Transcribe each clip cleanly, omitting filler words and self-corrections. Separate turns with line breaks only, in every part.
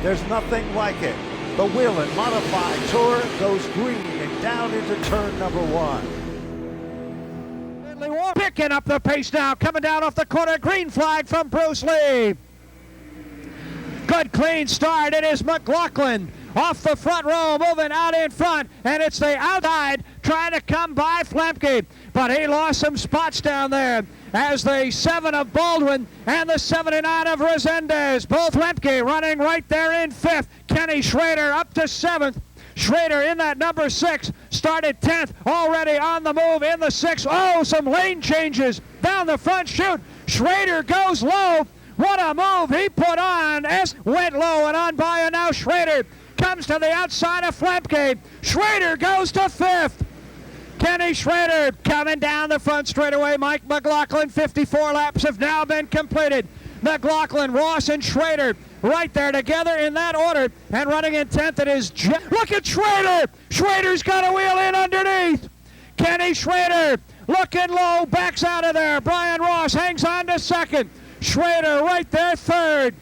There's nothing like it. The Whelen Modified Tour goes green and down into turn number 1.
Picking up the pace now, coming down off the corner. Green flag from Bruce Lee. Good clean start. It is McLaughlin off the front row, moving out in front, and it's the outside trying to come by Flemke, but he lost some spots down there as the 7 of Baldwin and the 79 of Resendez. Both Flemke running right there in 5th. Kenny Schrader up to 7th. Schrader in that number 6, started 10th, already on the move in the 6th. Oh, some lane changes down the front chute. Schrader goes low. What a move he put on. S went low and on by, and now Schrader comes to the outside of Flemke. Schrader goes to 5th. Kenny Schrader coming down the front straightaway. Mike McLaughlin, 54 laps have now been completed. McLaughlin, Ross, and Schrader right there together in that order, and running in 10th it is look at Schrader. Schrader's got a wheel in underneath. Kenny Schrader looking low, backs out of there. Brian Ross hangs on to 2nd. Schrader right there 3rd.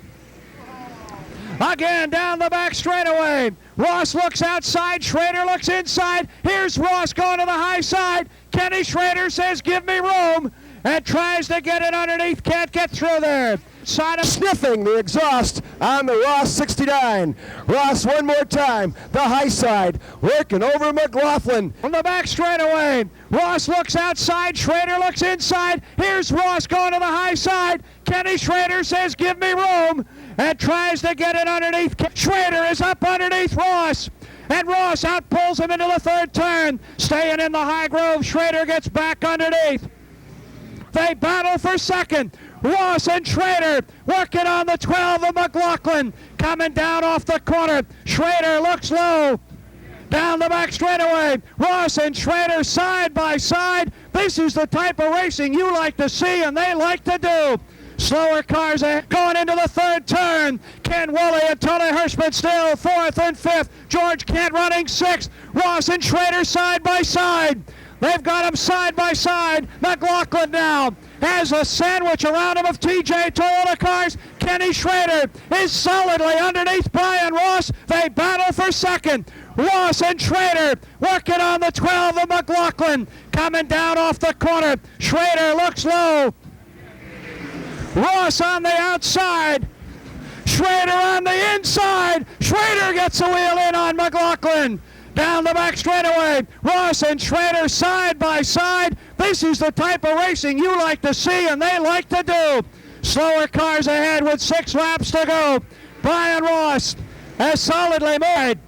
Again down the back straightaway. Ross looks outside, Schrader looks inside. Here's Ross going to the high side. Kenny Schrader says, give me room, and tries to get it underneath, can't get through there. Side of
sniffing the exhaust on the Ross 69. Ross one more time, the high side, working over McLaughlin.
On the back straightaway, Ross looks outside, Schrader looks inside. Here's Ross going to the high side. Kenny Schrader says, give me room, and tries to get it underneath. Schrader is up underneath Ross, and Ross outpulls him into the 3rd turn. Staying in the high groove, Schrader gets back underneath. They battle for 2nd. Ross and Schrader working on the 12 of McLaughlin. Coming down off the corner. Schrader looks low. Down the back straightaway. Ross and Schrader side by side. This is the type of racing you like to see and they like to do. Slower cars going into the 3rd turn. Ken Woolley and Tony Hirschman still 4th and 5th. George Kent running 6th. Ross and Schrader side by side. They've got them side by side. McLaughlin now has a sandwich around him of TJ Toyota cars. Kenny Schrader is solidly underneath Brian Ross. They battle for 2nd. Ross and Schrader working on the 12 of McLaughlin. Coming down off the corner. Schrader looks low. Ross on the outside. Schrader on the inside. Schrader gets a wheel in on McLaughlin. Down the back straightaway, Ross and Schrader side by side. This is the type of racing you like to see and they like to do. Slower cars ahead with 6 laps to go. Brian Ross has solidly made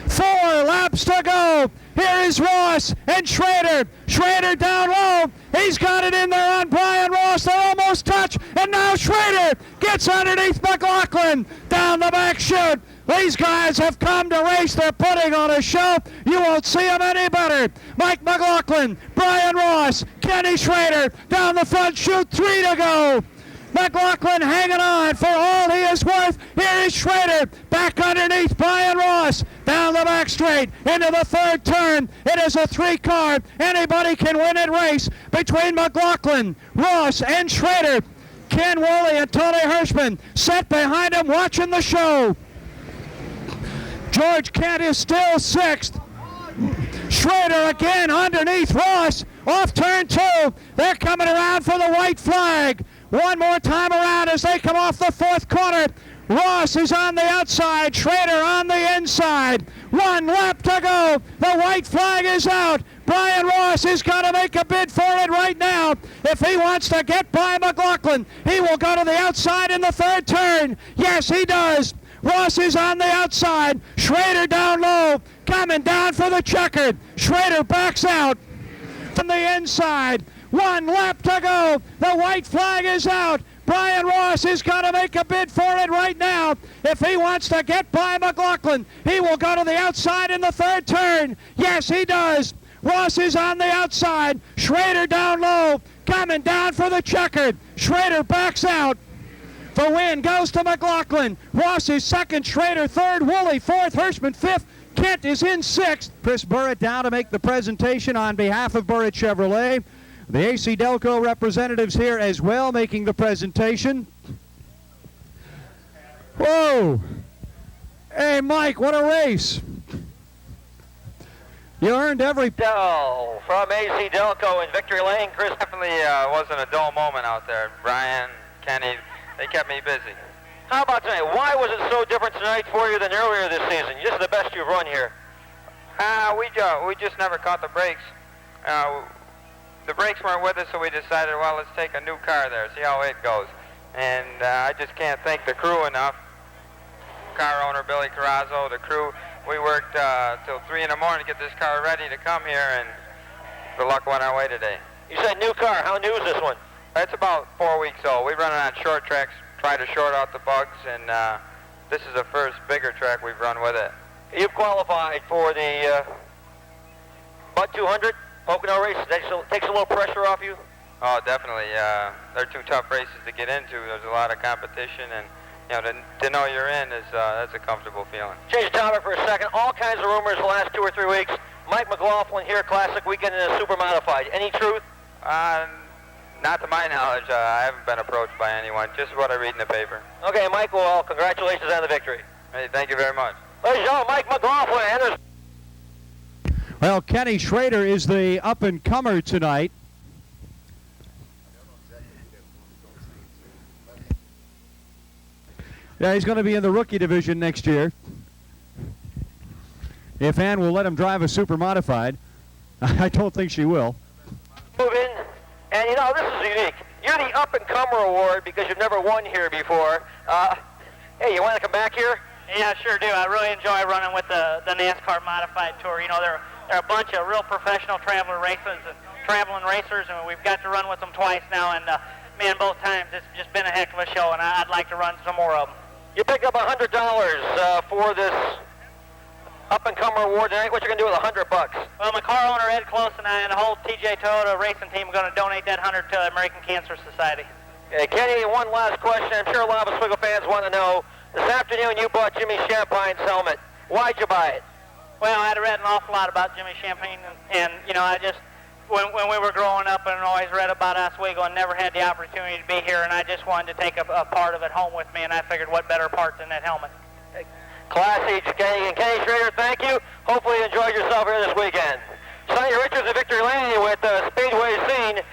4 laps to go. Here is Ross and Schrader. Schrader down low. He's got it in there on Brian Ross. They almost touch. And now Schrader gets underneath McLaughlin. Down the back chute. These guys have come to race. They're putting on a show. You won't see them any better. Mike McLaughlin, Brian Ross, Kenny Schrader down the front chute. 3 to go. McLaughlin hanging on for all he is worth. Here is Schrader back underneath Brian Ross. Down the back straight into the 3rd turn. It is a 3-car. Anybody can win it race between McLaughlin, Ross, and Schrader. Ken Woolley and Tony Hirschman set behind him watching the show. George Kent is still 6th. Schrader again underneath Ross. Off turn 2. They're coming around for the white flag. One more time around as they come off the 4th corner. Ross is on the outside. Schrader on the inside. 1 lap to go. The white flag is out. Brian Ross has got to make a bid for it right now. If he wants to get by McLaughlin, he will go to the outside in the 3rd turn. Yes, he does. Ross is on the outside. Schrader down low. Coming down for the checkered. Schrader backs out from the inside. 1 lap to go. The white flag is out. Brian Ross has got to make a bid for it right now. If he wants to get by McLaughlin, he will go to the outside in the 3rd turn. Yes, he does. Ross is on the outside. Schrader down low. Coming down for the checkered. Schrader backs out. The win goes to McLaughlin. Ross is 2nd. Schrader 3rd. Woolley 4th. Hirschman 5th. Kent is in 6th. Chris Burritt down to make the presentation on behalf of Burritt Chevrolet. The AC Delco representatives here as well making the presentation. Whoa! Whoa! Hey, Mike, what a race. You earned every...
Dell from AC Delco in Victory Lane. Chris, definitely wasn't a dull moment out there. Brian, Kenny, they kept me busy. How about tonight? Why was it so different tonight for you than earlier this season? This is the best you've run here. We just never caught the brakes. The brakes weren't with us, so we decided, well, let's take a new car there, see how it goes. And I just can't thank the crew enough. Car owner Billy Carrazzo, the crew. We worked till 3 in the morning to get this car ready to come here, and the luck went our way today. You said new car. How new is this one? It's about 4 weeks old. We run it on short tracks, try to short out the bugs, and this is the first bigger track we've run with it. You've qualified for the Bud 200 Pocono race. That takes a little pressure off you? Oh, definitely. They're 2 tough races to get into. There's a lot of competition, and to know you're in is that's a comfortable feeling. Change the topic for a second. All kinds of rumors the last 2 or 3 weeks. Mike McLaughlin here, Classic Weekend in a Super Modified. Any truth? Not to my knowledge. I haven't been approached by anyone. Just what I read in the paper. Okay, Mike. Well, congratulations on the victory. Hey, thank you very much. Ladies and gentlemen, Mike McLaughlin.
Well, Kenny Schrader is the up-and-comer tonight. Yeah, he's going to be in the rookie division next year. If Ann will let him drive a super modified. I don't think she will.
Move in, and this is unique. You're the up-and-comer award because you've never won here before. Hey, you want to come back here?
Yeah, sure do. I really enjoy running with the NASCAR Modified Tour. They're a bunch of real professional traveling racers, and we've got to run with them twice now, and man, both times it's just been a heck of a show, and I'd like to run some more of them.
You picked up $100 for this up-and-comer award tonight. What you going to do with $100?
Well, my car owner, Ed Close, and I and the whole TJ Toyota racing team are going to donate that $100 to the American Cancer Society.
Okay, Kenny, one last question. I'm sure a lot of Oswego fans want to know. This afternoon you bought Jimmy Champagne's helmet. Why'd you buy it?
Well, I'd read an awful lot about Jimmy Champagne, and I just, when we were growing up, and always read about Oswego and never had the opportunity to be here, and I just wanted to take a part of it home with me, and I figured what better part than that helmet.
Classy, Kenny. And Kenny Schrader, thank you. Hopefully you enjoyed yourself here this weekend. Sonny Richards of Victory Lane with Speedway Scene.